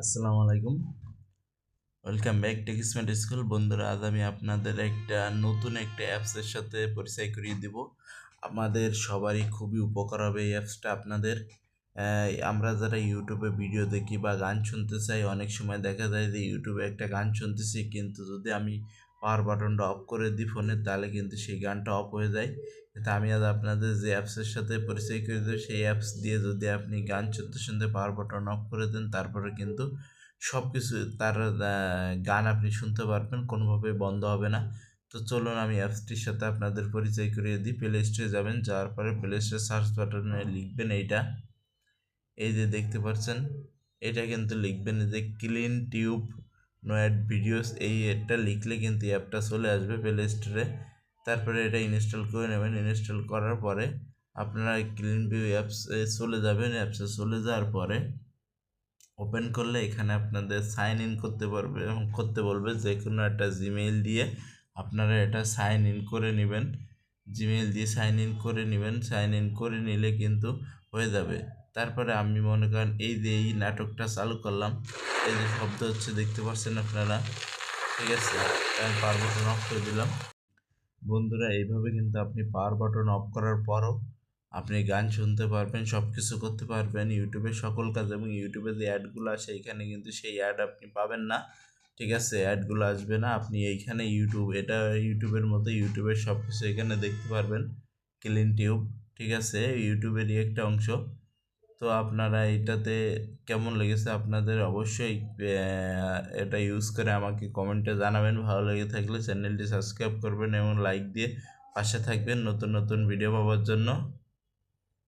আসসালামু আলাইকুম। Welcome back টেকিসমেন্ট স্কুল। বন্ধুরা, আজ আমি আপনাদের নতুন একটা অ্যাপসের সাথে পরিচয় করিয়ে দিব। আমাদের সবারই খুবই উপকার হবে এই অ্যাপসটা আপনাদের। আমরা যারা ইউটিউবে ভিডিও দেখি বা গান শুনতে চাই, অনেক সময় দেখা যায় যে ইউটিউবে একটা গান শুনতেছি, কিন্তু যদি আমি পাওয়ার বাটনটা অফ করে দিই ফোনে, তাহলে কিন্তু সেই গানটা অফ হয়ে যায়। কিন্তু আমি আজ আপনাদের যে অ্যাপসের সাথে পরিচয় করে দেবো, সেই অ্যাপস দিয়ে যদি আপনি গান শুনতে শুনতে পাওয়ার বাটন অফ করে দেন, তারপরে কিন্তু সব কিছু তার গান আপনি শুনতে পারবেন, কোনোভাবে বন্ধ হবে না। তো চলুন আমি অ্যাপসটির সাথে আপনাদের পরিচয় করিয়ে দিই। প্লে স্টোরে যাবেন, যাওয়ার পরে প্লে স্টোরে সার্চ বাটনে লিখবেন এই যে দেখতে পাচ্ছেন, এটা কিন্তু লিখবেন যে clean tube no ad videos. এটা লিখলে কিন্তু অ্যাপটা চলে আসবে প্লে স্টোরে। তারপরে এটা ইনস্টল করে নেবেন। ইনস্টল করার পরে আপনারা ক্লিন ভিউ অ্যাপসে চলে যাবেন। অ্যাপসে চলে যাওয়ার পরে ওপেন করলে এখানে আপনাদের সাইন ইন করতে পারবে এবং করতে বলবে যে কোনো একটা জিমেইল দিয়ে আপনারা এটা সাইন ইন করে নেবেন। জিমেইল দিয়ে সাইন ইন করে নেবেন। সাইন ইন করে নিলে কিন্তু হয়ে যাবে। তারপরে আমি মনে করেন এই নাটকটা চালু করলাম, এই যে শব্দ হচ্ছে দেখতে পাচ্ছেন আপনারা, ঠিক আছে। আমি পাওয়ার বাটন অফ করে দিলাম। বন্ধুরা, এইভাবে কিন্তু আপনি পাওয়ার বাটন অফ করার পরও আপনি গান শুনতে পারবেন, সব কিছু করতে পারবেন ইউটিউবের সকল কাজ। এবং ইউটিউবে যে অ্যাডগুলো আসে, এখানে কিন্তু সেই অ্যাড আপনি পাবেন না, ঠিক আছে। অ্যাডগুলো আসবে না। আপনি এইখানে এটা ইউটিউবের মতো ইউটিউবের সব কিছু এখানে দেখতে পারবেন। ক্লিন টিউব, ঠিক আছে, ইউটিউবেরই একটা অংশ। তো আপনারা এটাতে কেমন লেগেছে আপনাদের অবশ্যই এটা ইউজ করে আমাকে কমেন্টে জানাবেন। ভালো লেগে থাকলে চ্যানেলটি সাবস্ক্রাইব করবেন এবং লাইক দিয়ে পাশে থাকবেন নতুন নতুন ভিডিও পাওয়ার জন্য।